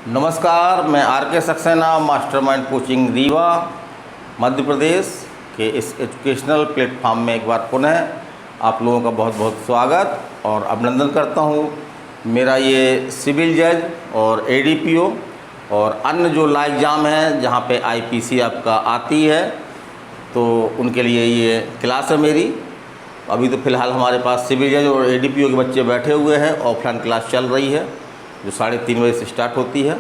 नमस्कार, मैं R K. Saxena, mastermind coaching Rewa Madhya Pradesh के इस एजुकेशनल प्लेटफॉर्म में एक बार पुनः आप लोगों का बहुत बहुत स्वागत और अभिनंदन करता हूँ। मेरा ये सिविल जज और एडीपीओ और अन्य जो लॉ एग्ज़ाम हैं जहाँ पे आईपीसी आपका आती है तो उनके लिए ये क्लास है मेरी। अभी तो फ़िलहाल हमारे पास सिविल जज और एडीपीओ के बच्चे बैठे हुए हैं। ऑफलाइन क्लास चल रही है जो 3:30 बजे से स्टार्ट होती है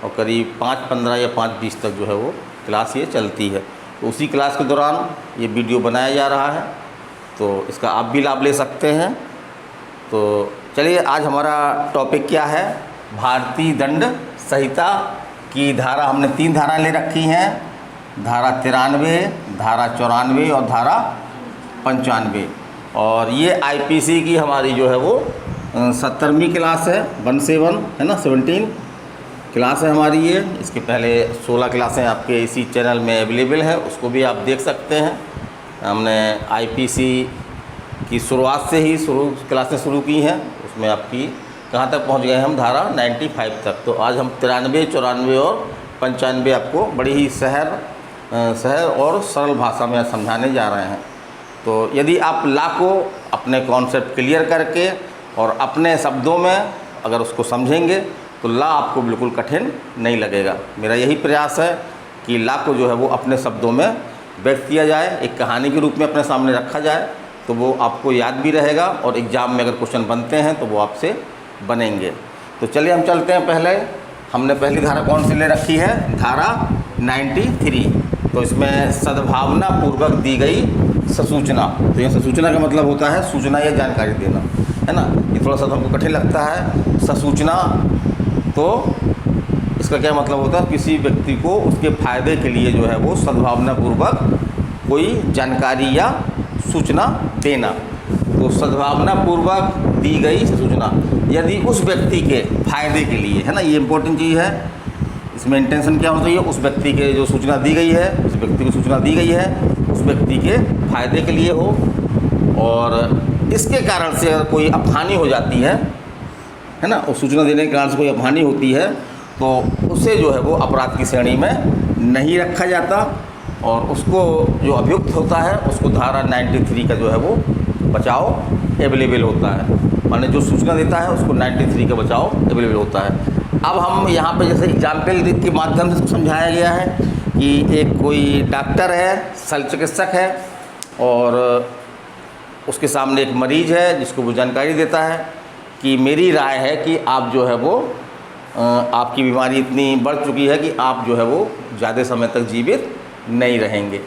और करीब 5:15 या 5:20 तक जो है वो क्लास ये चलती है। तो उसी क्लास के दौरान ये वीडियो बनाया जा रहा है, तो इसका आप भी लाभ ले सकते हैं। तो चलिए, आज हमारा टॉपिक क्या है। भारतीय दंड संहिता की धारा, हमने 3 धाराएँ ले रखी हैं, धारा 93, धारा 94 और धारा 95। और ये आईपीसी की हमारी जो है वो 70वीं क्लास है, 17 है ना, 17 क्लास है हमारी ये। इसके पहले 16 क्लासें आपके इसी चैनल में अवेलेबल है, उसको भी आप देख सकते हैं। हमने आईपीसी की शुरुआत से ही क्लासें शुरू की हैं, उसमें आपकी कहाँ तक पहुंच गए हम, धारा 95 तक। तो आज हम 93, 94 और 95 आपको बड़ी ही सहज और सरल भाषा में समझाने जा रहे हैं। तो यदि आप लॉ को अपने कॉन्सेप्ट क्लियर करके और अपने शब्दों में अगर उसको समझेंगे तो लॉ आपको बिल्कुल कठिन नहीं लगेगा। मेरा यही प्रयास है कि लॉ को जो है वो अपने शब्दों में व्यक्त किया जाए, एक कहानी के रूप में अपने सामने रखा जाए, तो वो आपको याद भी रहेगा और एग्ज़ाम में अगर क्वेश्चन बनते हैं तो वो आपसे बनेंगे। तो चलिए हम चलते हैं। पहले हमने पहली धारा कौन सी ले रखी है, धारा 93। तो इसमें सद्भावना पूर्वक दी गई ससूचना। तो यह ससूचना का मतलब होता है सूचना या जानकारी देना, है ना। ये थोड़ा सा हमको कठिन लगता है ससूचना। तो इसका क्या मतलब होता है, किसी व्यक्ति को उसके फायदे के लिए जो है वो सद्भावनापूर्वक कोई जानकारी या सूचना देना। तो सद्भावनापूर्वक दी गई सूचना यदि उस व्यक्ति के फायदे के लिए, है ना, ये इंपॉर्टेंट चीज़ है। इसमें इंटेंशन क्या होना चाहिए, उस व्यक्ति के जो सूचना दी गई है, उस व्यक्ति को सूचना दी गई है उस व्यक्ति के फायदे के लिए हो, और इसके कारण से अगर कोई अपहानि हो जाती है ना, उस सूचना देने के कारण से कोई अपहानि होती है तो उसे जो है वो अपराध की श्रेणी में नहीं रखा जाता और उसको जो अभियुक्त होता है उसको धारा 93 का जो है वो बचाव अवेलेबल होता है। माने जो सूचना देता है उसको 93 का बचाव अवेलेबल होता है। अब हम यहाँ पे जैसे एग्जाम्पल के माध्यम से समझाया गया है कि एक कोई डॉक्टर है, शल्य चिकित्सक है और उसके सामने एक मरीज़ है जिसको वो जानकारी देता है कि मेरी राय है कि आप जो है वो आपकी बीमारी इतनी बढ़ चुकी है कि आप जो है वो ज़्यादा समय तक जीवित नहीं रहेंगे।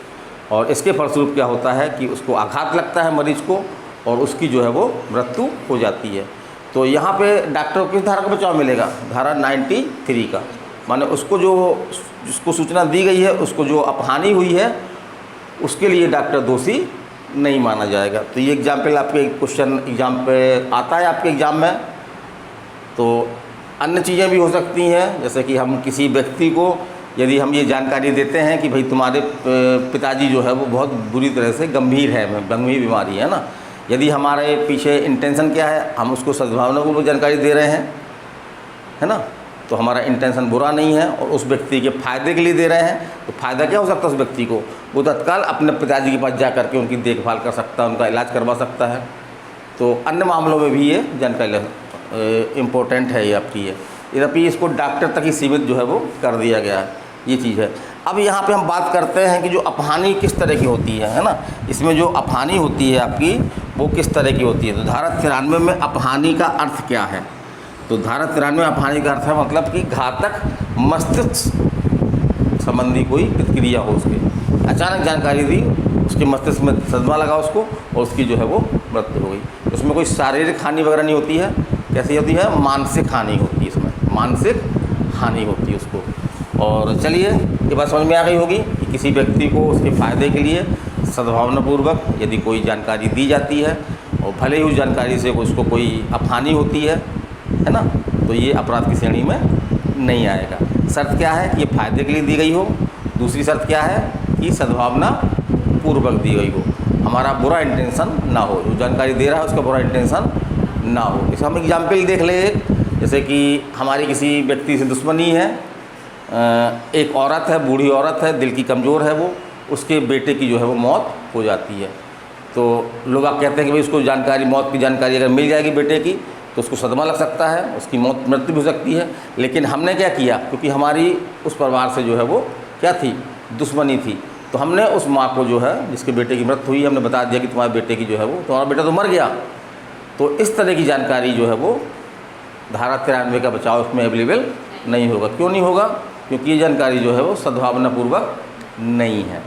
और इसके फलस्वरूप क्या होता है कि उसको आघात लगता है मरीज़ को और उसकी जो है वो मृत्यु हो जाती है। तो यहाँ पे डॉक्टर को किस धारा का बचाव मिलेगा, धारा 93 का। माने उसको जिसको सूचना दी गई है, उसको जो अपहानि हुई है उसके लिए डॉक्टर दोषी नहीं माना जाएगा। तो ये एग्जाम्पल आपके क्वेश्चन एग्जाम पे आता है आपके एग्ज़ाम में। तो अन्य चीज़ें भी हो सकती हैं, जैसे कि हम किसी व्यक्ति को यदि हम ये जानकारी देते हैं कि भाई तुम्हारे पिताजी जो है वो बहुत बुरी तरह से गंभीर बीमारी है ना। यदि हमारे पीछे इंटेंशन क्या है, हम उसको सद्भावना को जानकारी दे रहे हैं, है ना, तो हमारा इंटेंशन बुरा नहीं है और उस व्यक्ति के फ़ायदे के लिए दे रहे हैं। तो फ़ायदा क्या हो सकता है उस व्यक्ति को, वो तत्काल अपने पिताजी के पास जा करके उनकी देखभाल कर सकता है, उनका इलाज करवा सकता है। तो अन्य मामलों में भी ये जानकारी इम्पोर्टेंट है ये आपकी। यद्यपि इसको डॉक्टर तक ही सीमित जो है वो कर दिया गया है, ये चीज़ है। अब यहाँ पे हम बात करते हैं कि जो अपहानि किस तरह की होती है ना। इसमें जो अपहानि होती है आपकी वो किस तरह की होती है। तो धारा 93 में अपहानि का अर्थ क्या है। तो धारा 93 अपहानि का अर्थ है मतलब कि घातक मस्तिष्क संबंधी कोई प्रतिक्रिया हो, उसके अचानक जानकारी दी, उसके मस्तिष्क में सदमा लगा उसको और उसकी जो है वो मृत्यु हो गई। उसमें कोई शारीरिक हानि वगैरह नहीं होती है, कैसी होती है, मानसिक हानि होती है, इसमें मानसिक हानि होती है उसको। और चलिए ये बात समझ में आ गई होगी कि किसी व्यक्ति को उसके फ़ायदे के लिए सद्भावनापूर्वक यदि कोई जानकारी दी जाती है और भले ही उस जानकारी से उसको कोई अपहानि होती है ना, तो ये अपराध की श्रेणी में नहीं आएगा। शर्त क्या है कि ये फ़ायदे के लिए दी गई हो। दूसरी शर्त क्या है कि सद्भावनापूर्वक दी गई हो, हमारा बुरा इंटेंशन ना हो, जो जानकारी दे रहा है उसका बुरा इंटेंशन ना हो। इस हम एग्जाम्पल देख ले जैसे कि हमारी किसी व्यक्ति से दुश्मनी है, एक औरत है, बूढ़ी औरत है, दिल की कमज़ोर है, वो उसके बेटे की जो है वो मौत हो जाती है। तो लोग आप कहते हैं कि भाई उसको जानकारी, मौत की जानकारी अगर मिल जाएगी बेटे की तो उसको सदमा लग सकता है, उसकी मृत्यु भी हो सकती है। लेकिन हमने क्या किया, क्योंकि हमारी उस परिवार से जो है वो क्या थी, दुश्मनी थी, तो हमने उस माँ को जो है जिसके बेटे की मृत्यु हुई, हमने बता दिया कि तुम्हारे बेटे की जो है वो, तुम्हारा बेटा तो मर गया। तो इस तरह की जानकारी जो है वो धारा 93 का बचाव इसमें अवेलेबल नहीं होगा। क्यों नहीं होगा? क्योंकि ये जानकारी जो है वो सद्भावनापूर्वक नहीं है।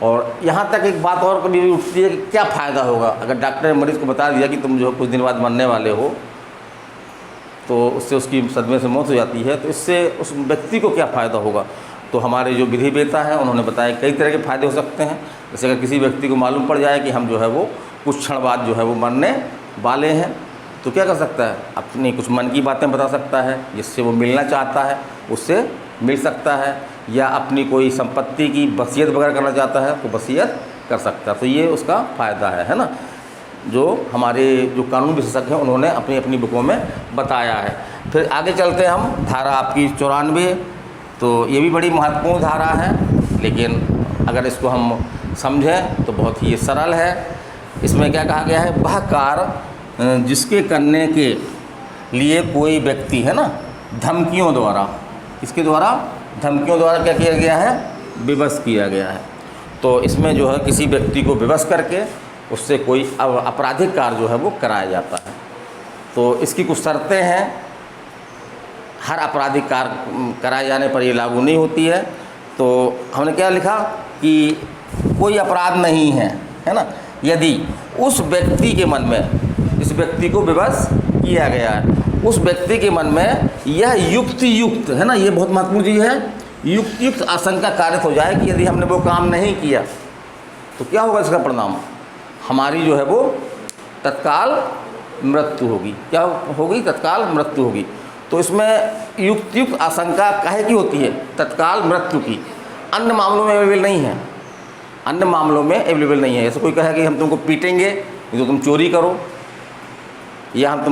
और यहाँ तक एक बात और कभी भी उठती है कि क्या फ़ायदा होगा अगर डॉक्टर ने मरीज़ को बता दिया कि तुम जो है कुछ दिन बाद मरने वाले हो, तो उससे उसकी सदमे से मौत हो जाती है, तो इससे उस व्यक्ति को क्या फ़ायदा होगा? तो हमारे जो विधि वेता है उन्होंने बताया कई तरह के फ़ायदे हो सकते हैं। जैसे अगर किसी व्यक्ति को मालूम पड़ जाए कि हम जो है वो कुछ क्षण बाद जो है वो मरने वाले हैं, तो क्या कर सकता है, अपनी कुछ मन की बातें बता सकता है, जिससे वो मिलना चाहता है उससे मिल सकता है, या अपनी कोई संपत्ति की वसीयत वगैरह करना चाहता है तो वसीयत कर सकता है। तो ये उसका फ़ायदा है ना, जो हमारे जो कानून विशेषज्ञ हैं उन्होंने अपनी अपनी बुकों में बताया है। फिर आगे चलते हैं हम, धारा आपकी 94, तो ये भी बड़ी महत्वपूर्ण धारा है, लेकिन अगर इसको हम समझें तो बहुत ही सरल है। इसमें क्या कहा गया है, वह कार्य जिसके करने के लिए कोई व्यक्ति है ना धमकियों द्वारा, इसके द्वारा धमकियों द्वारा क्या किया गया है, विवश किया गया है। तो इसमें जो है किसी व्यक्ति को विवश करके उससे कोई आपराधिक कार्य जो है वो कराया जाता है। तो इसकी कुछ शर्तें हैं, हर आपराधिक कार्य कराए जाने पर ये लागू नहीं होती है। तो हमने क्या लिखा कि कोई अपराध नहीं है, है ना, यदि उस व्यक्ति के मन में, इस व्यक्ति को विवश किया गया है, उस व्यक्ति के मन में यह युक्त है ना, ये बहुत महत्वपूर्ण चीज़ है, युक्त आशंका कारित हो जाए कि यदि हमने वो काम नहीं किया तो क्या होगा, इसका परिणाम हमारी जो है वो तत्काल मृत्यु होगी। क्या होगी? तत्काल मृत्यु होगी। तो इसमें युक्त आशंका काहे की होती है, तत्काल मृत्यु की। अन्य मामलों में अवेलेबल नहीं है, अन्य मामलों में अवेलेबल नहीं है। ऐसे कोई कहे कि हम तुमको पीटेंगे तो तुम चोरी करो, या हम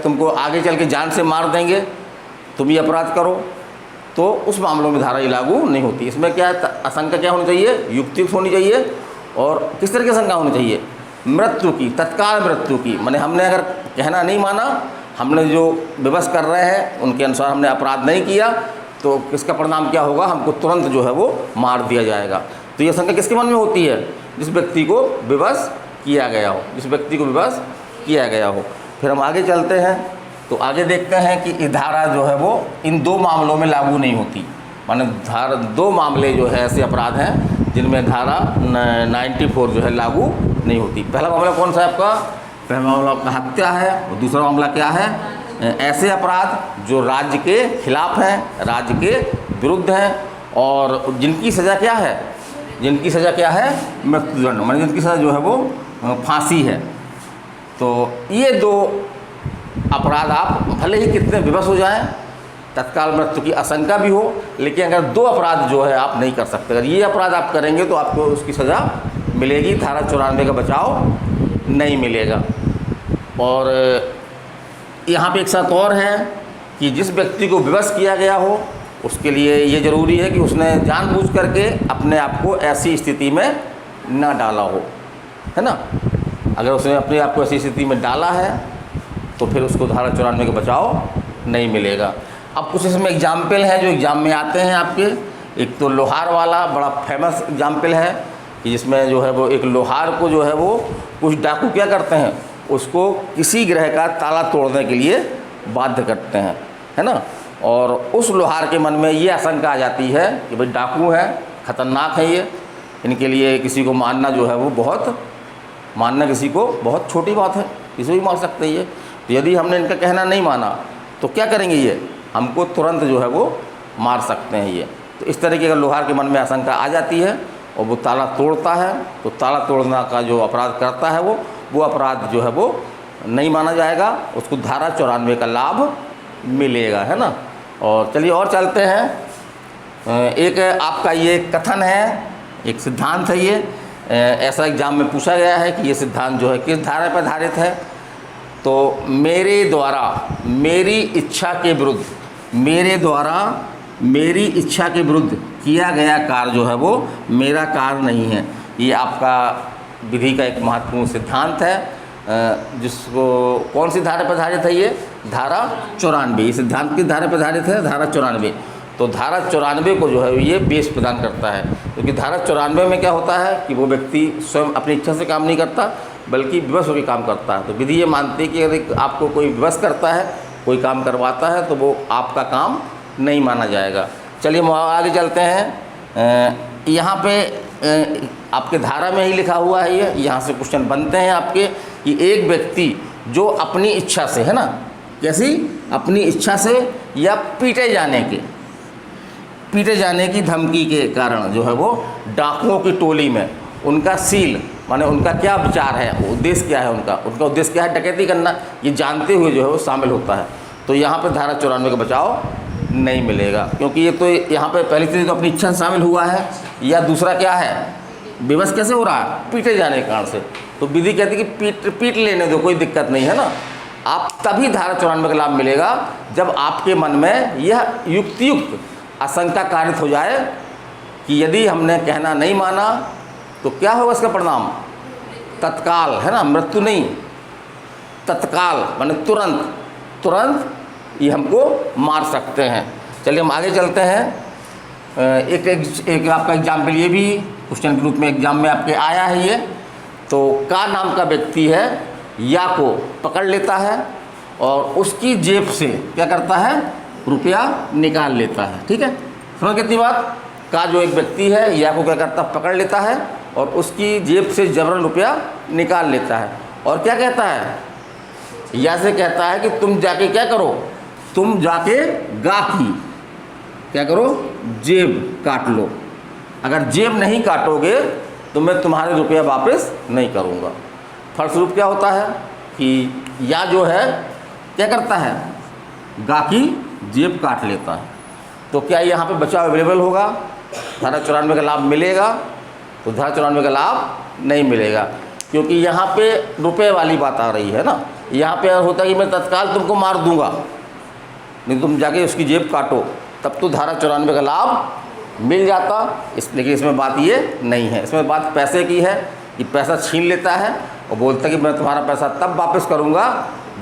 तुमको आगे चल के जान से मार देंगे, तुम ये अपराध करो, तो उस मामलों में धारा ये लागू नहीं होती। इसमें क्या आशंका क्या होनी चाहिए, युक्त होनी चाहिए। और किस तरह की आशंका होनी चाहिए, मृत्यु की, तत्काल मृत्यु की। माने हमने अगर कहना नहीं माना, हमने जो विवश कर रहे हैं उनके अनुसार हमने अपराध नहीं किया, तो किसका परिणाम क्या होगा, हमको तुरंत जो है वो मार दिया जाएगा। तो ये आशंका किसके मन में होती है, जिस व्यक्ति को विवश किया गया हो, जिस व्यक्ति को विवश किया गया हो। फिर हम आगे चलते हैं, तो आगे देखते हैं कि ये धारा जो है वो इन दो मामलों में लागू नहीं होती। माने धारा, दो मामले जो है ऐसे अपराध हैं जिनमें धारा 94 जो है लागू नहीं होती। पहला मामला कौन सा है आपका, पहला मामला आपका हत्या है, और दूसरा मामला क्या है, ऐसे अपराध जो राज्य के खिलाफ हैं, राज्य के विरुद्ध हैं, और जिनकी सज़ा क्या है, जिनकी सज़ा क्या है, मृत्युदंड, माने जिनकी सज़ा जो है वो फांसी है। तो ये दो अपराध आप भले ही कितने विवश हो जाएं, तत्काल मृत्यु की आशंका भी हो, लेकिन अगर दो अपराध जो है आप नहीं कर सकते। अगर ये अपराध आप करेंगे तो आपको उसकी सज़ा मिलेगी, धारा 94 का बचाव नहीं मिलेगा। और यहाँ पे एक शर्त और है कि जिस व्यक्ति को विवश किया गया हो उसके लिए ये ज़रूरी है कि उसने जानबूझ करके अपने आप को ऐसी स्थिति में न डाला हो, है ना। अगर उसने अपने आप को ऐसी स्थिति में डाला है तो फिर उसको धारा 94 का बचाव नहीं मिलेगा। अब कुछ इसमें एग्जाम्पल है जो एग्ज़ाम में आते हैं आपके। एक तो लोहार वाला बड़ा फेमस एग्जाम्पल है कि जिसमें जो है वो एक लोहार को जो है वो कुछ डाकू क्या करते हैं, उसको किसी ग्रह का ताला तोड़ने के लिए बाध्य करते हैं, है ना। और उस लोहार के मन में ये आशंका आ जाती है कि भाई डाकू हैं, ख़तरनाक है ये, इनके लिए किसी को मारना जो है वो मारना किसी को बहुत छोटी बात है, किसी को भी मार सकते हैं ये। तो यदि हमने इनका कहना नहीं माना तो क्या करेंगे, ये हमको तुरंत जो है वो मार सकते हैं ये। तो इस तरह की अगर लोहार के मन में आशंका आ जाती है और वो ताला तोड़ता है तो ताला तोड़ना का जो अपराध करता है वो अपराध जो है वो नहीं माना जाएगा, उसको धारा 94 का लाभ मिलेगा, है ना। और चलिए और चलते हैं। एक आपका ये कथन है, एक सिद्धांत है ये, ऐसा एग्जाम में पूछा गया है कि ये सिद्धांत जो है किस धारा पर आधारित है। तो मेरे द्वारा मेरी इच्छा के विरुद्ध, मेरे द्वारा मेरी इच्छा के विरुद्ध किया गया कार्य जो है वो मेरा कार्य नहीं है। ये आपका विधि का एक महत्वपूर्ण सिद्धांत है, जिसको कौन सी धारा पर आधारित है? ये धारा 94। इस सिद्धांत की धारा पर आधारित है धारा 94। तो धारा 94 को जो है ये बेस प्रदान करता है, क्योंकि धारा 94 में क्या होता है कि वो व्यक्ति स्वयं अपनी इच्छा से काम नहीं करता बल्कि विवश होकर काम करता है। तो विधि ये मानती है कि यदि आपको कोई विवश करता है, कोई काम करवाता है, तो वो आपका काम नहीं माना जाएगा। चलिए हम आगे चलते हैं। यहाँ पे आपके धारा में ही लिखा हुआ है, ये यहाँ से क्वेश्चन बनते हैं आपके कि एक व्यक्ति जो अपनी इच्छा से, है ना, कैसी, अपनी इच्छा से या पीटे जाने की धमकी के कारण जो है वो डाकुओं की टोली में उनका सील, माने उनका क्या विचार है, उद्देश्य क्या है, उनका उद्देश्य क्या है, डकैती करना, ये जानते हुए जो है वो शामिल होता है। तो यहाँ पे धारा 94 का बचाव नहीं मिलेगा, क्योंकि ये तो यहाँ पे पहली चीज़ तो अपनी इच्छा से शामिल हुआ है, या दूसरा क्या है, विवश कैसे हो रहा है, पीटे जाने के कारण से। तो विधि कहती है कि पीट लेने दो, कोई दिक्कत नहीं है ना। आप तभी धारा 94 का लाभ मिलेगा जब आपके मन में यह युक्तियुक्त आशंका कारित हो जाए कि यदि हमने कहना नहीं माना तो क्या होगा इसका परिणाम, तत्काल, है ना, मृत्यु नहीं, तत्काल माने तुरंत ये हमको मार सकते हैं। चलिए हम आगे चलते हैं। एक आपका एग्जाम्पल ये भी क्वेश्चन के रूप में एग्जाम में आपके आया है ये। तो का नाम का व्यक्ति है, या को पकड़ लेता है और उसकी जेब से क्या करता है, रुपया निकाल लेता है। ठीक है, समझ कितनी बात। का जो एक व्यक्ति है, या को क्या करता है, पकड़ लेता है और उसकी जेब से जबरन रुपया निकाल लेता है। और क्या कहता है, या से कहता है कि तुम जाके क्या करो, तुम जाके गा की क्या करो, जेब काट लो। अगर जेब नहीं काटोगे तो मैं तुम्हारे रुपया वापस नहीं करूँगा। फलस्वरूप क्या होता है कि या जो है क्या करता है, गा की जेब काट लेता है। तो क्या यहाँ पे बचाव अवेलेबल होगा, धारा 94 का लाभ मिलेगा? तो धारा 94 का लाभ नहीं मिलेगा, क्योंकि यहाँ पे रुपए वाली बात आ रही है ना। यहाँ पे होता है कि मैं तत्काल तुमको मार दूंगा, नहीं तुम जाके उसकी जेब काटो, तब तो धारा 94 का लाभ मिल जाता। लेकिन इसमें बात ये नहीं है, इसमें बात पैसे की है कि पैसा छीन लेता है और बोलता है कि मैं तुम्हारा पैसा तब वापस करूँगा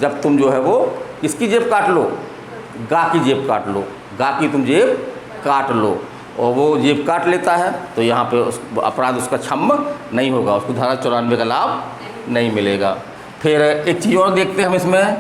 जब तुम जो है वो किसकी जेब काट लो, गा की जेब काट लो, गा की तुम जेब काट लो, और वो जेब काट लेता है। तो यहाँ पे उस अपराध उसका क्षम्य नहीं होगा, उसको धारा 94 का लाभ नहीं मिलेगा। फिर एक चीज़ और देखते हैं हम इसमें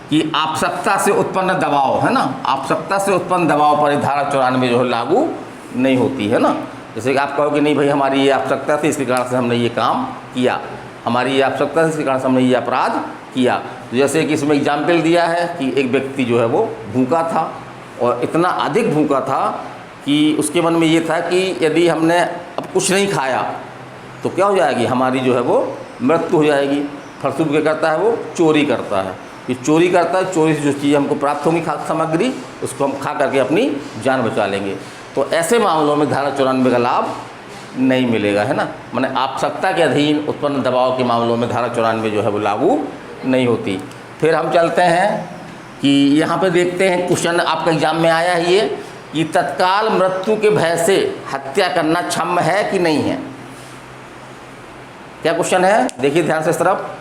कि आवश्यकता से उत्पन्न दबाव, है ना, आवश्यकता से उत्पन्न दबाव पर धारा 94 जो है लागू नहीं होती है ना। जैसे कि आप कहो कि नहीं भाई हमारी ये आवश्यकता थी, इसके कारण से हमने ये काम किया, हमारी ये आवश्यकता थी, इसके कारण से हमने ये अपराध किया। तो जैसे कि इसमें एग्जाम्पल दिया है कि एक व्यक्ति जो है वो भूखा था, और इतना अधिक भूखा था कि उसके मन में ये था कि यदि हमने अब कुछ नहीं खाया तो क्या हो जाएगी, हमारी जो है वो मृत्यु हो जाएगी। फलस्वरूप क्या करता है, वो चोरी करता है। ये चोरी करता है, चोरी से जो चीज़ हमको प्राप्त होंगी खाद्य सामग्री, उसको हम खा करके अपनी जान बचा लेंगे। तो ऐसे मामलों में धारा 94 का लाभ नहीं मिलेगा, है ना। माने आवश्यकता के अधीन उत्पन्न दबाव के मामलों में धारा 94 जो है वो लागू नहीं होती। फिर हम चलते हैं कि यहाँ पे देखते हैं क्वेश्चन आपका एग्जाम में आया है ये कि तत्काल मृत्यु के भय से हत्या करना क्षम्य है कि नहीं है। क्या क्वेश्चन है, देखिए ध्यान से इस तरफ।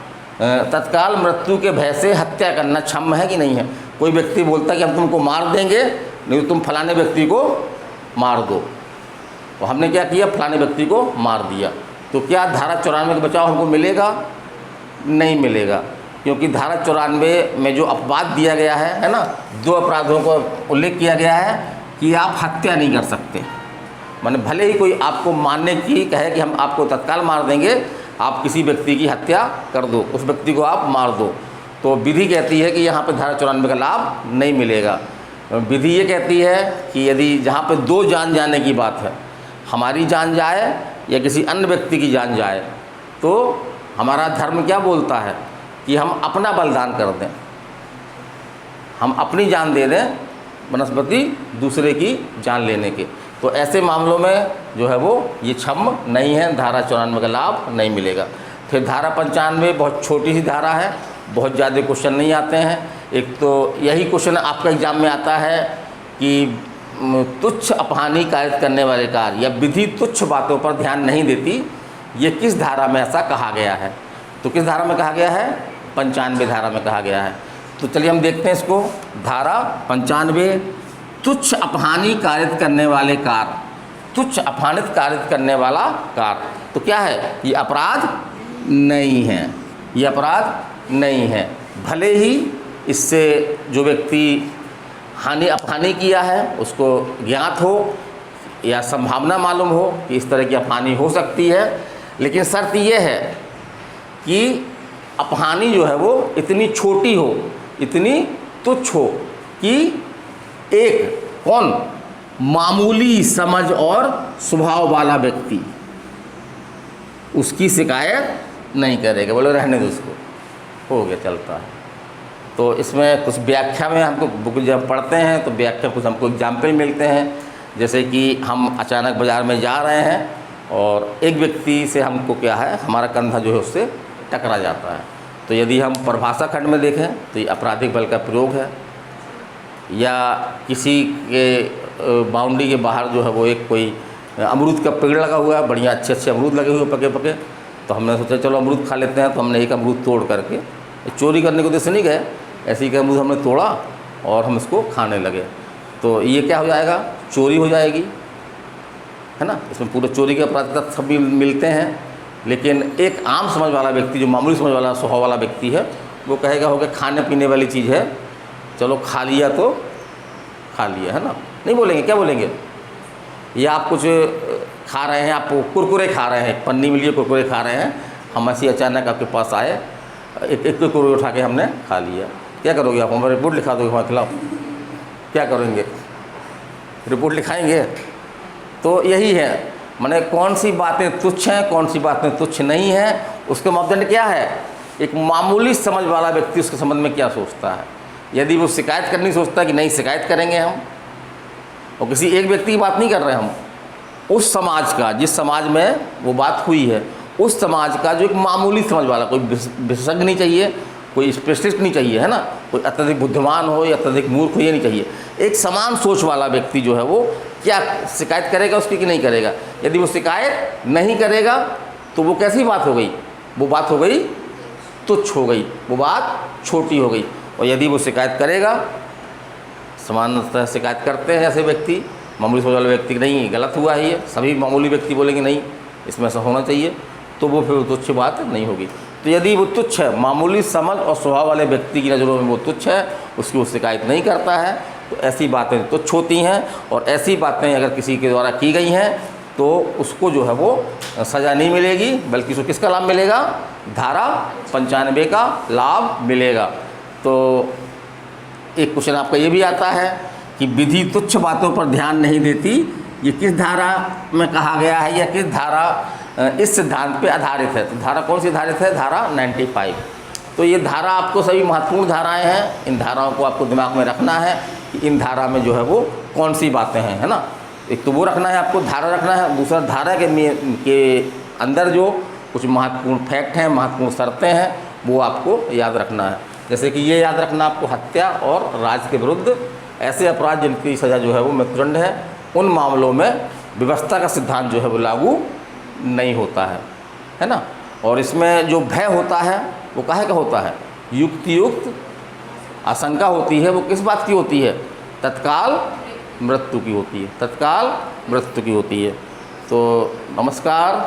तत्काल मृत्यु के भय से हत्या करना क्षम्य है कि नहीं है। कोई व्यक्ति बोलता है कि हम तुमको मार देंगे, नहीं तो तुम फलाने व्यक्ति को मार दो, और हमने क्या किया, फलाने व्यक्ति को मार दिया। तो क्या धारा 94 का बचाव हमको मिलेगा? नहीं मिलेगा, क्योंकि धारा 94 में जो अपवाद दिया गया है ना, दो अपराधों को उल्लेख किया गया है कि आप हत्या नहीं कर सकते। माने भले ही कोई आपको मारने की कहे कि हम आपको तत्काल मार देंगे, आप किसी व्यक्ति की हत्या कर दो, उस व्यक्ति को आप मार दो, तो विधि कहती है कि यहाँ पे धारा 94 का लाभ नहीं मिलेगा। विधि ये कहती है कि यदि जहाँ पे दो जान जाने की बात है, हमारी जान जाए या किसी अन्य व्यक्ति की जान जाए, तो हमारा धर्म क्या बोलता है कि हम अपना बलिदान कर दें, हम अपनी जान दे दें वनस्पति दूसरे की जान लेने के। तो ऐसे मामलों में जो है वो ये क्षम्य नहीं है, धारा 94 का लाभ नहीं मिलेगा। फिर धारा 95 बहुत छोटी सी धारा है, बहुत ज़्यादा क्वेश्चन नहीं आते हैं। एक तो यही क्वेश्चन आपका एग्जाम में आता है कि तुच्छ अपहानी कार्य करने वाले कार्य या विधि तुच्छ बातों पर ध्यान नहीं देती, ये किस धारा में ऐसा कहा गया है। तो किस धारा में कहा गया है? 95 धारा में कहा गया है। तो चलिए हम देखते हैं इसको। धारा 95, तुच्छ अपहानी कारित करने वाले कार्य, तुच्छ अपहानित कारित करने वाला कार्य। तो क्या है? ये अपराध नहीं है, ये अपराध नहीं है। भले ही इससे जो व्यक्ति हानि अपहानि किया है उसको ज्ञात हो या संभावना मालूम हो कि इस तरह की अपहानि हो सकती है, लेकिन शर्त यह है कि अपहानि जो है वो इतनी छोटी हो, इतनी तुच्छ हो कि एक कौन मामूली समझ और स्वभाव वाला व्यक्ति उसकी शिकायत नहीं करेगा। बोलो रहने दो उसको, हो गया, चलता है। तो इसमें कुछ व्याख्या में हमको बुक जब पढ़ते हैं तो व्याख्या कुछ हमको एग्जाम्पल मिलते हैं। जैसे कि हम अचानक बाज़ार में जा रहे हैं और एक व्यक्ति से हमको क्या है, हमारा कंधा जो है उससे टकरा जाता है। तो यदि हम परिभाषा खंड में देखें तो ये आपराधिक बल का प्रयोग है। या किसी के बाउंड्री के बाहर जो है वो एक कोई अमरूद का पेड़ लगा हुआ है, बढ़िया अच्छे अमरूद लगे हुए पके पके, तो हमने सोचा चलो अमरूद खा लेते हैं। तो हमने एक अमरूद तोड़ करके, चोरी करने को उद्देश्य नहीं गए, ऐसे ही अमरूद हमने तोड़ा और हम इसको खाने लगे। तो ये क्या हो जाएगा? चोरी हो जाएगी, है ना। इसमें पूरे चोरी के अपराध तत्व सब भी मिलते हैं। लेकिन एक आम समझ वाला व्यक्ति, जो मामूली समझ वाला स्वभाव वाला व्यक्ति है, वो कहेगा हो गया खाने पीने वाली चीज़ है, चलो खा लिया तो खा लिया, है ना। नहीं बोलेंगे, क्या बोलेंगे? या आप कुछ खा रहे हैं, आप कुरकुरे खा रहे हैं, पन्नी में लिए कुरकुरे खा रहे हैं, हम ऐसे अचानक आपके पास आए, एक कुरकुरे उठा के हमने खा लिया, क्या करोगे आप? हमारा रिपोर्ट लिखा दोगे हमारे खिलाफ? क्या करेंगे? रिपोर्ट लिखाएंगे? तो यही है, माने कौन सी बातें तुच्छ हैं, कौन सी बातें तुच्छ नहीं हैं, उसका मापदंड क्या है? एक मामूली समझ वाला व्यक्ति उसके संबंध में क्या सोचता है। यदि वो शिकायत करनी सोचता है कि नहीं शिकायत करेंगे हम, और किसी एक व्यक्ति की बात नहीं कर रहे हम, उस समाज का, जिस समाज में वो बात हुई है, उस समाज का जो एक मामूली समझ वाला, कोई विशेषज्ञ नहीं चाहिए, कोई स्पेशलिस्ट नहीं चाहिए, है ना, कोई अत्यधिक बुद्धिमान हो या अत्यधिक मूर्ख हो, ये नहीं चाहिए। एक समान सोच वाला व्यक्ति जो है वो क्या शिकायत करेगा उसकी कि नहीं करेगा। यदि वो शिकायत नहीं करेगा तो वो कैसी बात हो गई? वो बात हो गई तुच्छ हो गई, वो बात छोटी हो गई। और यदि वो शिकायत करेगा, सामान्यतः शिकायत करते हैं ऐसे व्यक्ति, मामूली समझ वाले व्यक्ति नहीं गलत हुआ है ये, सभी मामूली व्यक्ति बोलेंगे नहीं इसमें ऐसा होना चाहिए, तो वो फिर तुच्छ बात नहीं होगी। तो यदि वो तुच्छ है, मामूली समझ और स्वभाव वाले व्यक्ति की नज़रों में वो तुच्छ है, उसकी वो शिकायत नहीं करता है, तो ऐसी बातें तुच्छ होती हैं। और ऐसी बातें अगर किसी के द्वारा की गई हैं तो उसको जो है वो सज़ा नहीं मिलेगी, बल्कि उसको किसका लाभ मिलेगा? धारा 95 का लाभ मिलेगा। तो एक क्वेश्चन आपका ये भी आता है कि विधि तुच्छ बातों पर ध्यान नहीं देती, ये किस धारा में कहा गया है या किस धारा इस सिद्धांत पे आधारित है। तो धारा कौन सी आधारित है? धारा 95। तो ये धारा आपको सभी महत्वपूर्ण धाराएं हैं, इन धाराओं को आपको दिमाग में रखना है कि इन धारा में जो है वो कौन सी बातें हैं, है ना। एक तो वो रखना है, आपको धारा रखना है, दूसरा धारा के अंदर जो कुछ महत्वपूर्ण फैक्ट हैं, महत्वपूर्ण शर्तें हैं, वो आपको याद रखना है। जैसे कि ये याद रखना आपको, हत्या और राज्य के विरुद्ध ऐसे अपराध जिनकी सज़ा जो है वो मृत्युदंड है, उन मामलों में व्यवस्था का सिद्धांत जो है वो लागू नहीं होता है ना। और इसमें जो भय होता है वो काहे का होता है? युक्तियुक्त आशंका होती है, वो किस बात की होती है? तत्काल मृत्यु की होती है, तत्काल मृत्यु की होती है। तो नमस्कार,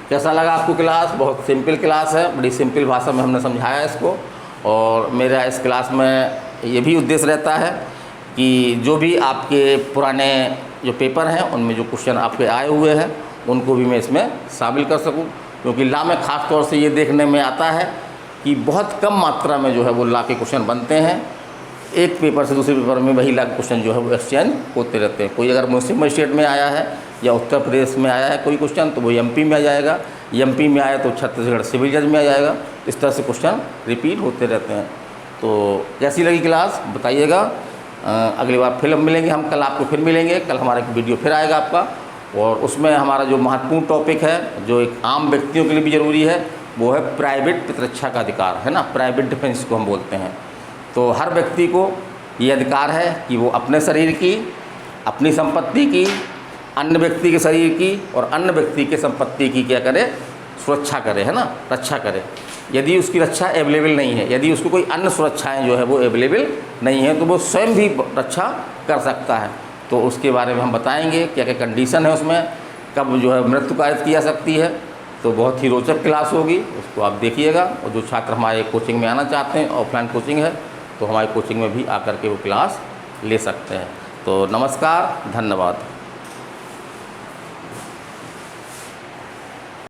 कैसा लगा आपको क्लास? बहुत सिंपल क्लास है, बड़ी सिंपल भाषा में हमने समझाया इसको। और मेरा इस क्लास में ये भी उद्देश्य रहता है कि जो भी आपके पुराने जो पेपर हैं उनमें जो क्वेश्चन आपके आए हुए हैं उनको भी मैं इसमें शामिल कर सकूं, क्योंकि लॉ में ख़ास तौर से ये देखने में आता है कि बहुत कम मात्रा में जो है वो लॉ के क्वेश्चन बनते हैं। एक पेपर से दूसरे पेपर में वही लॉ के क्वेश्चन जो है वो एक्सचेंज होते रहते हैं। कोई अगर मुस्लिम मजिस्ट्रेट में आया है या उत्तर प्रदेश में आया है कोई क्वेश्चन, तो वो MP में आ जाएगा, MP में आया तो छत्तीसगढ़ सिविल जज में आ जाएगा। इस तरह से क्वेश्चन रिपीट होते रहते हैं। तो कैसी लगी क्लास बताइएगा। अगली बार फिर मिलेंगे हम, कल आपको फिर मिलेंगे, कल हमारा एक वीडियो फिर आएगा आपका, और उसमें हमारा जो महत्वपूर्ण टॉपिक है जो एक आम व्यक्तियों के लिए भी ज़रूरी है वो है प्राइवेट प्रतिरक्षा का अधिकार, है ना, प्राइवेट डिफेंस को हम बोलते हैं। तो हर व्यक्ति को ये अधिकार है कि वो अपने शरीर की, अपनी संपत्ति की, अन्य व्यक्ति के शरीर की और अन्य व्यक्ति के संपत्ति की क्या करे, सुरक्षा करे, है ना, रक्षा करे। यदि उसकी रक्षा अवेलेबल नहीं है, यदि उसको कोई अन्य सुरक्षाएं जो है वो अवेलेबल नहीं है, तो वो स्वयं भी रक्षा कर सकता है। तो उसके बारे में हम बताएंगे क्या क्या कंडीशन है उसमें, कब जो है मृत्यु कारित की जा सकती है। तो बहुत ही रोचक क्लास होगी, उसको आप देखिएगा। और जो छात्र हमारे कोचिंग में आना चाहते हैं, ऑफलाइन कोचिंग है, तो हमारी कोचिंग में भी आकर के वो क्लास ले सकते हैं। तो नमस्कार, धन्यवाद।